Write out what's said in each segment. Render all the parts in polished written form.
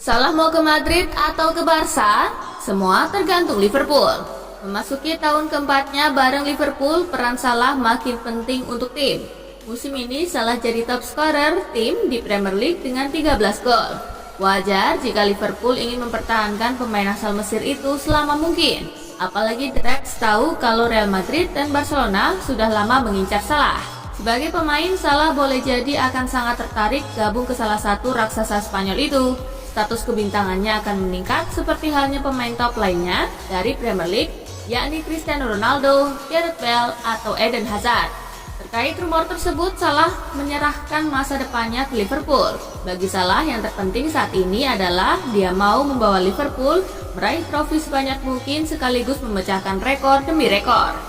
Salah mau ke Madrid atau ke Barca? Semua tergantung Liverpool. Memasuki tahun keempatnya bareng Liverpool, peran Salah makin penting untuk tim. Musim ini Salah jadi top scorer tim di Premier League dengan 13 gol. Wajar jika Liverpool ingin mempertahankan pemain asal Mesir itu selama mungkin. Apalagi The Reds tahu kalau Real Madrid dan Barcelona sudah lama mengincar Salah. Sebagai pemain, Salah boleh jadi akan sangat tertarik gabung ke salah satu raksasa Spanyol itu. Status kebintangannya akan meningkat seperti halnya pemain top lainnya dari Premier League, yakni Cristiano Ronaldo, Gareth Bale, atau Eden Hazard. Terkait rumor tersebut, Salah menyerahkan masa depannya ke Liverpool. Bagi Salah, yang terpenting saat ini adalah dia mau membawa Liverpool meraih trofi sebanyak mungkin sekaligus memecahkan rekor demi rekor.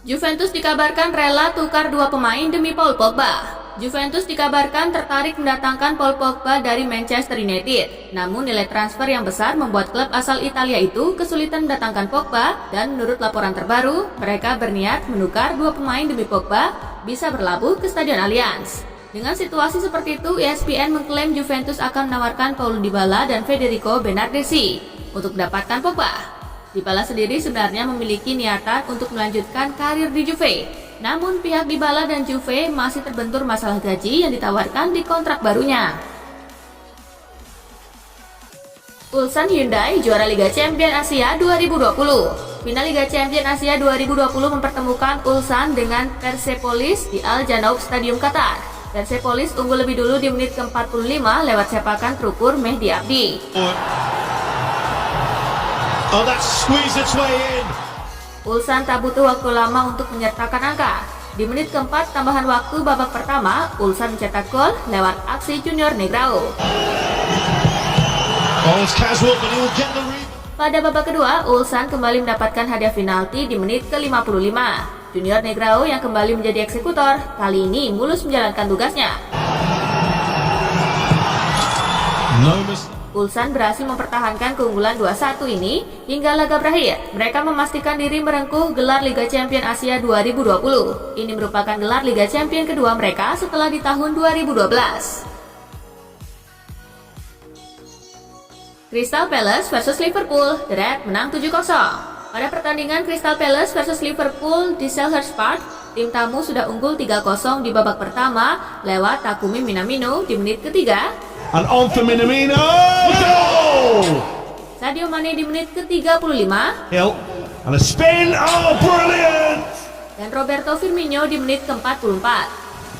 Juventus dikabarkan rela tukar dua pemain demi Paul Pogba. Juventus dikabarkan tertarik mendatangkan Paul Pogba dari Manchester United. Namun nilai transfer yang besar membuat klub asal Italia itu kesulitan mendatangkan Pogba, dan menurut laporan terbaru, mereka berniat menukar dua pemain demi Pogba bisa berlabuh ke Stadion Allianz. Dengan situasi seperti itu, ESPN mengklaim Juventus akan menawarkan Paulo Dybala dan Federico Bernardeschi untuk mendapatkan Pogba. Dybala sendiri sebenarnya memiliki niatan untuk melanjutkan karir di Juve. Namun pihak Dybala dan Juve masih terbentur masalah gaji yang ditawarkan di kontrak barunya. Ulsan Hyundai juara Liga Champions Asia 2020. Final Liga Champions Asia 2020 mempertemukan Ulsan dengan Persepolis di Al Janoub Stadium Qatar. Persepolis unggul lebih dulu di menit ke-45 lewat sepakan terukur Mehdi Abdi. Oh, that squeezed its way in. Ulsan tak butuh waktu lama untuk menyertakan angka. Di menit keempat tambahan waktu babak pertama, Ulsan mencetak gol lewat aksi Junior Negrao. Pada babak kedua, Ulsan kembali mendapatkan hadiah penalti di menit ke-55. Junior Negrao yang kembali menjadi eksekutor, kali ini mulus menjalankan tugasnya. Ulsan berhasil mempertahankan keunggulan 2-1 ini hingga laga berakhir. Mereka memastikan diri merengkuh gelar Liga Champions Asia 2020. Ini merupakan gelar Liga Champions kedua mereka setelah di tahun 2012. Crystal Palace versus Liverpool, The Reds menang 7-0. Pada pertandingan Crystal Palace versus Liverpool di Selhurst Park, tim tamu sudah unggul 3-0 di babak pertama lewat Takumi Minamino di menit ketiga. And on for Minamino. Goal! Sadio Mane di menit ke-35. Hill. And a spin. Oh, brilliant! Dan Roberto Firmino di menit ke-44.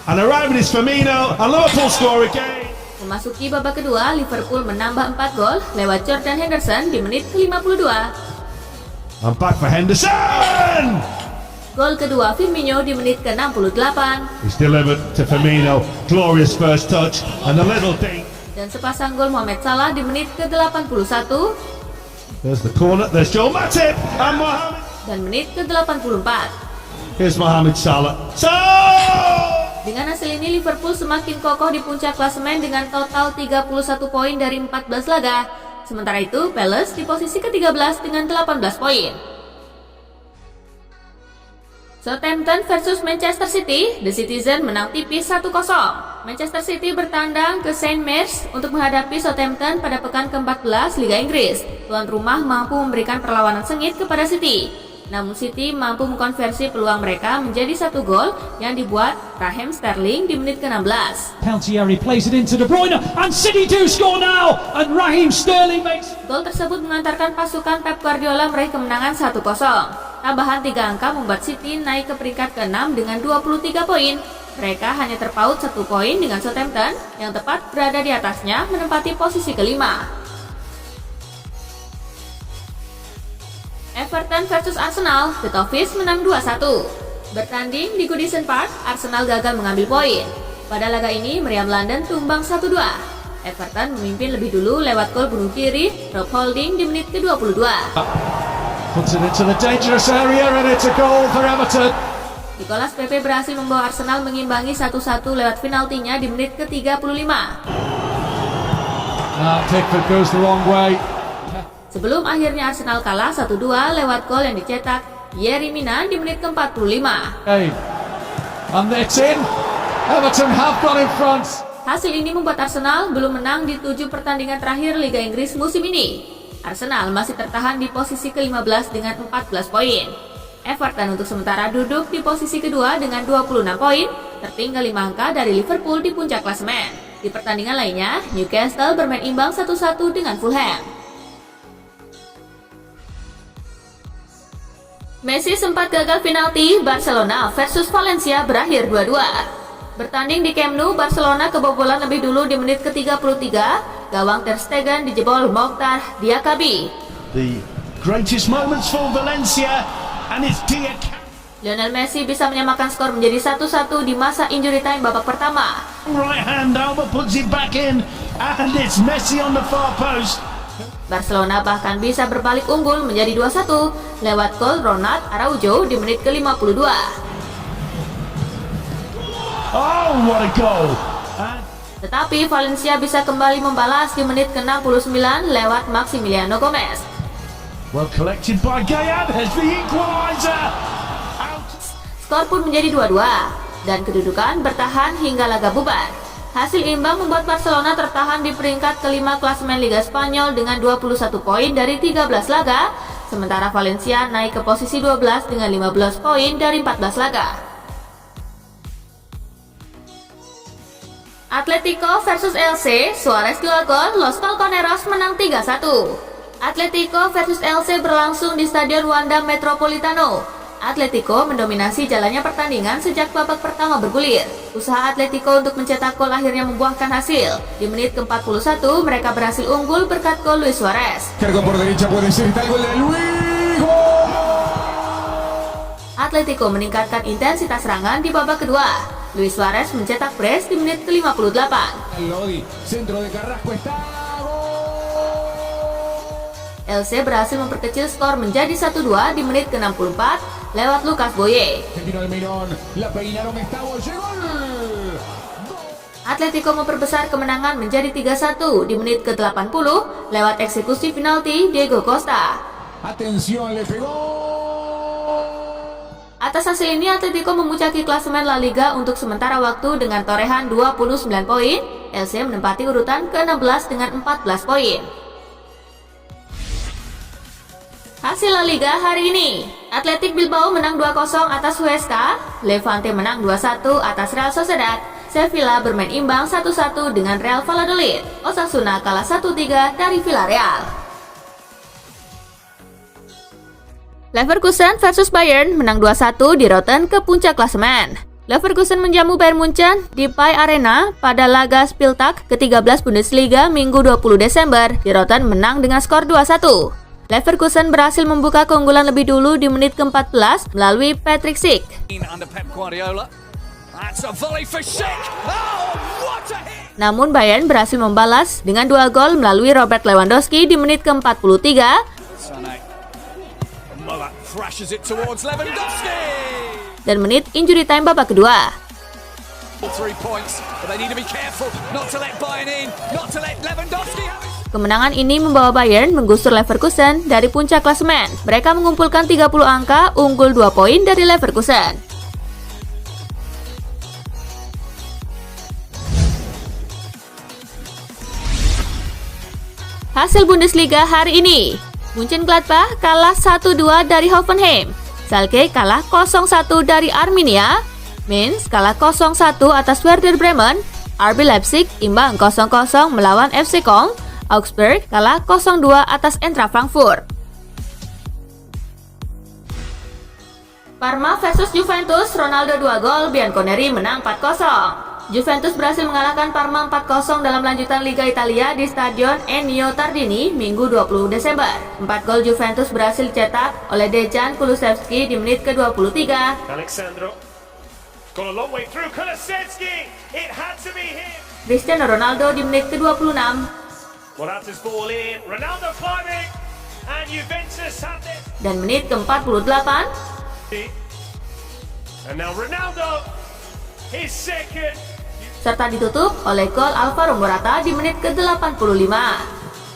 And arriving is Firmino. And Liverpool score again. Memasuki babak kedua, Liverpool menambah 4 gol lewat Jordan Henderson di menit ke-52. And back for Henderson. Gol kedua Firmino di menit ke-68. He's delivered to Firmino. Glorious first touch. And a little ding. Dan sepasang gol Mohamed Salah di menit ke-81. There's the corner. There's Joel Matip. And Mohamed. Dan menit ke-84. Here's Mohamed Salah. Dengan hasil ini Liverpool semakin kokoh di puncak klasemen dengan total 31 poin dari 14 laga. Sementara itu Palace di posisi ke-13 dengan 18 poin. Southampton versus Manchester City, The Citizen menang tipis 1-0. Manchester City bertandang ke St. Mary's untuk menghadapi Southampton pada pekan ke-14 Liga Inggris. Tuan rumah mampu memberikan perlawanan sengit kepada City. Namun City mampu mengkonversi peluang mereka menjadi 1 gol yang dibuat Raheem Sterling di menit ke-16. Peltieri plays it into De Bruyne and City do score now and Raheem Sterling makes. Gol tersebut mengantarkan pasukan Pep Guardiola meraih kemenangan 1-0. Tambahan 3 angka membuat City naik ke peringkat ke-6 dengan 23 poin. Mereka hanya terpaut 1 poin dengan Southampton yang tepat berada di atasnya menempati posisi ke-5. Everton versus Arsenal, The Toffees menang 2-1. Bertanding di Goodison Park, Arsenal gagal mengambil poin. Pada laga ini, Meriam London tumbang 1-2. Everton memimpin lebih dulu lewat gol bunuh diri Rob Holding di menit ke-22. Puts it into the dangerous area and it's a goal for Everton. Nicolas Pepe berhasil membawa Arsenal mengimbangi 1-1 lewat penaltinya di menit ke-35. Pickford goes the wrong way. Sebelum akhirnya Arsenal kalah 1-2 lewat gol yang dicetak Yerry Mina di menit ke-45. And it's in. Everton have gone in front. Hasil ini membuat Arsenal belum menang di 7 pertandingan terakhir Liga Inggris musim ini. Arsenal masih tertahan di posisi ke-15 dengan 14 poin. Everton untuk sementara duduk di posisi kedua dengan 26 poin, tertinggal 5 angka dari Liverpool di puncak klasemen. Di pertandingan lainnya, Newcastle bermain imbang 1-1 dengan Fulham. Messi sempat gagal penalti, Barcelona versus Valencia berakhir 2-2. Bertanding di Camp Nou, Barcelona kebobolan lebih dulu di menit ke-33. Gawang Ter Stegen dijebol Mokhtar Diakhaby. The greatest moments for Valencia, and it's Diakhaby. Lionel Messi bisa menyamakan skor menjadi 1-1 di masa injury time babak pertama. Right hand, Albert puts it back in, and it's Messi on the far post. Barcelona bahkan bisa berbalik unggul menjadi 2-1 lewat gol Ronald Araujo di menit ke-52. Oh, what a goal! Tetapi Valencia bisa kembali membalas di menit ke-69 lewat Maximiliano Gomez. Well collected by Gayan, has the equalizer. Skor pun menjadi 2-2 dan kedudukan bertahan hingga laga bubar. Hasil imbang membuat Barcelona tertahan di peringkat kelima klasemen Liga Spanyol dengan 21 poin dari 13 laga, sementara Valencia naik ke posisi 12 dengan 15 poin dari 14 laga. Atletico versus LC, Suarez 2 gol, Los Colchoneros menang 3-1. Atletico versus LC berlangsung di Stadion Wanda Metropolitano. Atletico mendominasi jalannya pertandingan sejak babak pertama bergulir. Usaha Atletico untuk mencetak gol akhirnya membuahkan hasil. Di menit ke-41, mereka berhasil unggul berkat gol Luis Suarez. Atletico meningkatkan intensitas serangan di babak kedua. Luis Suarez mencetak brace di menit ke-58. LC berhasil memperkecil skor menjadi 1-2 di menit ke-64 lewat Lucas Boye. Atletico memperbesar kemenangan menjadi 3-1 di menit ke-80 lewat eksekusi penalti Diego Costa. Atas hasil ini, Atletico memuncaki klasemen La Liga untuk sementara waktu dengan torehan 29 poin. LC menempati urutan ke-16 dengan 14 poin. Hasil La Liga hari ini, Athletic Bilbao menang 2-0 atas Huesca, Levante menang 2-1 atas Real Sociedad, Sevilla bermain imbang 1-1 dengan Real Valladolid, Osasuna kalah 1-3 dari Villarreal. Leverkusen versus Bayern menang 2-1 di Rotten ke puncak klasemen. Leverkusen menjamu Bayern Munchen di Pai Arena pada laga Spieltag ke-13 Bundesliga Minggu 20 Desember. Di Rotten menang dengan skor 2-1. Leverkusen berhasil membuka keunggulan lebih dulu di menit ke-14 melalui Patrick Schick. Namun Bayern berhasil membalas dengan 2 gol melalui Robert Lewandowski di menit ke-43 dan menit injury time babak kedua. Kemenangan ini membawa Bayern menggusur Leverkusen dari puncak klasemen. Mereka mengumpulkan 30 angka, unggul 2 poin dari Leverkusen. Hasil Bundesliga hari ini, Mönchengladbach kalah 1-2 dari Hoffenheim, Schalke kalah 0-1 dari Arminia, Mainz kalah 0-1 atas Werder Bremen, RB Leipzig imbang 0-0 melawan FC Köln, Augsburg kalah 0-2 atas Eintracht Frankfurt. Parma versus Juventus, Ronaldo 2 gol, Bianconeri menang 4-0. Juventus berhasil mengalahkan Parma 4-0 dalam lanjutan Liga Italia di Stadion Ennio Tardini Minggu 20 Desember. 4 gol Juventus berhasil dicetak oleh Dejan Kulusevski di menit ke-23. Alexandro got a long way through. Kulusevski, it had to be him. Cristiano Ronaldo di menit ke-26. Morata's ball in. Ronaldo climbing, and Juventus have this. Dan menit ke-48. And now Ronaldo, his second. Serta ditutup oleh gol Alvaro Morata di menit ke-85.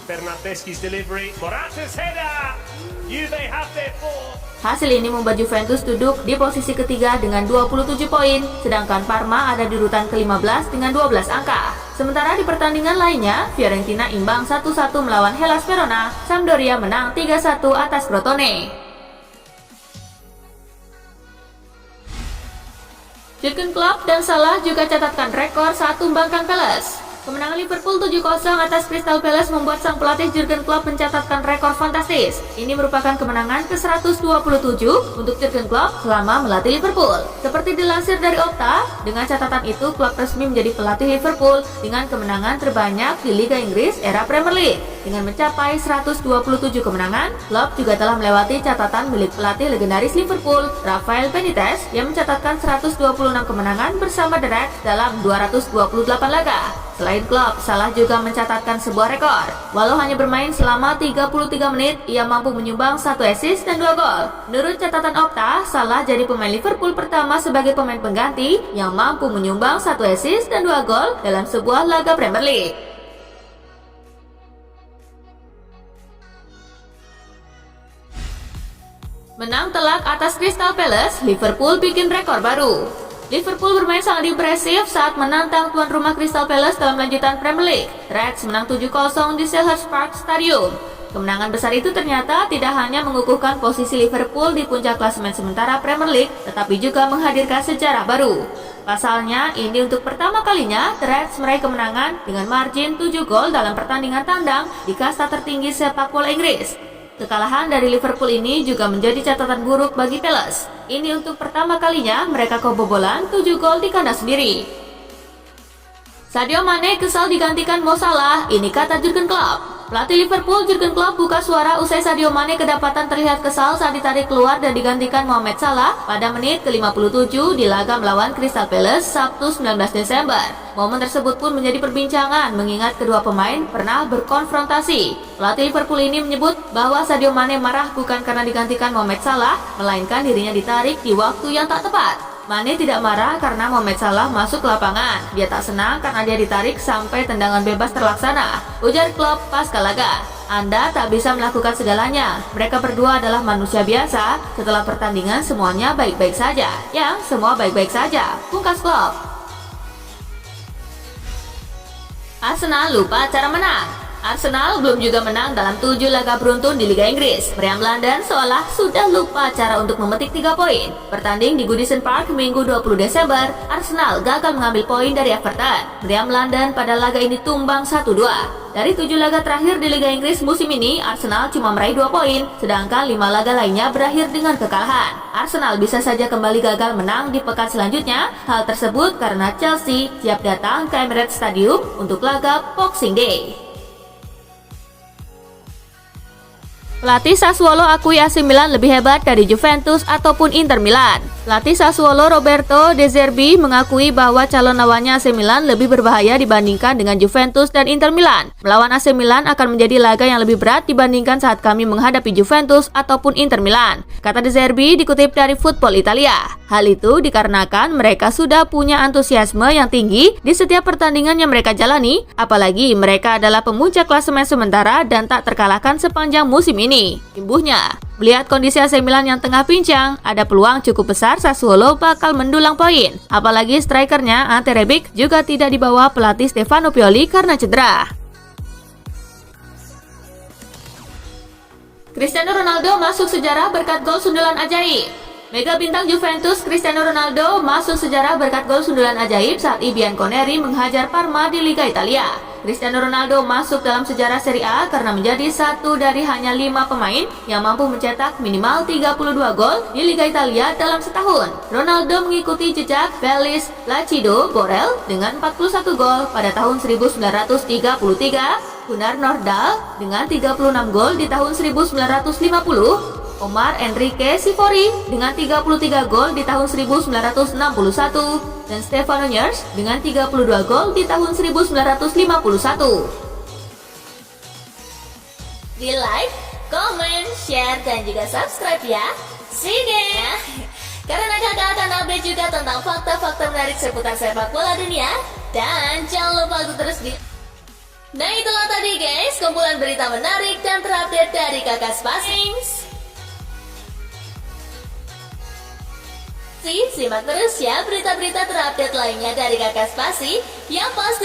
Bernardeschi's delivery, Morata's header. Juve have their fourth. Hasil ini membuat Juventus duduk di posisi ketiga dengan 27 poin, sedangkan Parma ada di urutan ke-15 dengan 12 angka. Sementara di pertandingan lainnya, Fiorentina imbang 1-1 melawan Hellas Verona, Sampdoria menang 3-1 atas Crotone. Jurgen Klopp dan Salah juga catatkan rekor saat tumbangkan Palace. Kemenangan Liverpool 7-0 atas Crystal Palace membuat sang pelatih Jurgen Klopp mencatatkan rekor fantastis. Ini merupakan kemenangan ke-127 untuk Jurgen Klopp selama melatih Liverpool. Seperti dilansir dari Opta, dengan catatan itu Klopp resmi menjadi pelatih Liverpool dengan kemenangan terbanyak di Liga Inggris era Premier League. Dengan mencapai 127 kemenangan, Klopp juga telah melewati catatan milik pelatih legendaris Liverpool, Rafael Benitez, yang mencatatkan 126 kemenangan bersama The Reds dalam 228 laga. Selain Klopp, Salah juga mencatatkan sebuah rekor. Walau hanya bermain selama 33 menit, ia mampu menyumbang 1 assist dan 2 gol. Menurut catatan Opta, Salah jadi pemain Liverpool pertama sebagai pemain pengganti yang mampu menyumbang 1 assist dan 2 gol dalam sebuah laga Premier League. Menang telak atas Crystal Palace, Liverpool bikin rekor baru. Liverpool bermain sangat impresif saat menantang tuan rumah Crystal Palace dalam lanjutan Premier League. Reds menang 7-0 di Selhurst Park Stadium. Kemenangan besar itu ternyata tidak hanya mengukuhkan posisi Liverpool di puncak klasemen sementara Premier League, tetapi juga menghadirkan sejarah baru. Pasalnya, ini untuk pertama kalinya The Reds meraih kemenangan dengan margin 7 gol dalam pertandingan tandang di kasta tertinggi sepak bola Inggris. Kekalahan dari Liverpool ini juga menjadi catatan buruk bagi Palace. Ini untuk pertama kalinya mereka kebobolan 7 gol di kandang sendiri. Sadio Mane kesal digantikan Mo Salah, ini kata Jurgen Klopp. Pelatih Liverpool Jurgen Klopp buka suara usai Sadio Mane kedapatan terlihat kesal saat ditarik keluar dan digantikan Mohamed Salah pada menit ke-57 di laga melawan Crystal Palace Sabtu 19 Desember. Momen tersebut pun menjadi perbincangan mengingat kedua pemain pernah berkonfrontasi. Pelatih Liverpool ini menyebut bahwa Sadio Mane marah bukan karena digantikan Mohamed Salah, melainkan dirinya ditarik di waktu yang tak tepat. Mane tidak marah karena Mohamed Salah masuk ke lapangan. Dia tak senang karena dia ditarik sampai tendangan bebas terlaksana, ujar Klopp pasca laga. Anda tak bisa melakukan segalanya. Mereka berdua adalah manusia biasa. Setelah pertandingan semuanya baik-baik saja. Ya, semua baik-baik saja, pungkas Klopp. Arsenal lupa cara menang. Arsenal belum juga menang dalam 7 laga beruntun di Liga Inggris. Meriam London seolah sudah lupa cara untuk memetik 3 poin. Bertanding di Goodison Park Minggu 20 Desember, Arsenal gagal mengambil poin dari Everton. Meriam London pada laga ini tumbang 1-2. Dari 7 laga terakhir di Liga Inggris musim ini, Arsenal cuma meraih 2 poin, sedangkan 5 laga lainnya berakhir dengan kekalahan. Arsenal bisa saja kembali gagal menang di pekan selanjutnya. Hal tersebut karena Chelsea siap datang ke Emirates Stadium untuk laga Boxing Day. Pelatih Sassuolo akui AC Milan lebih hebat dari Juventus ataupun Inter Milan. Pelatih Sassuolo Roberto De Zerbi mengakui bahwa calon lawannya AC Milan lebih berbahaya dibandingkan dengan Juventus dan Inter Milan. Melawan AC Milan akan menjadi laga yang lebih berat dibandingkan saat kami menghadapi Juventus ataupun Inter Milan, kata De Zerbi dikutip dari Football Italia. Hal itu dikarenakan mereka sudah punya antusiasme yang tinggi di setiap pertandingan yang mereka jalani, apalagi mereka adalah pemuncak klasemen sementara dan tak terkalahkan sepanjang musim ini. Imbuhnya, melihat kondisi AC Milan yang tengah pincang, ada peluang cukup besar Sassuolo bakal mendulang poin. Apalagi strikernya Ante Rebic juga tidak dibawa pelatih Stefano Pioli karena cedera. Cristiano Ronaldo masuk sejarah berkat gol sundulan ajaib. Mega bintang Juventus Cristiano Ronaldo masuk sejarah berkat gol sundulan ajaib saat I Bianconeri menghajar Parma di Liga Italia. Cristiano Ronaldo masuk dalam sejarah Serie A karena menjadi satu dari hanya 5 pemain yang mampu mencetak minimal 32 gol di Liga Italia dalam setahun. Ronaldo mengikuti jejak Felice Placido Borrell dengan 41 gol pada tahun 1933, Gunnar Nordahl dengan 36 gol di tahun 1950, Omar Enrique Sivori dengan 33 gol di tahun 1961, dan Stefano Nyers dengan 32 gol di tahun 1951. Di like, komen, share, dan juga subscribe ya. See you! Karena kakak akan update juga tentang fakta-fakta menarik seputar sepak bola dunia. Dan jangan lupa untuk terus di... Nah itulah tadi guys, kumpulan berita menarik dan terupdate dari kakak Spasings. Simak terus ya berita-berita terupdate lainnya dari kakak Spasi yang pasti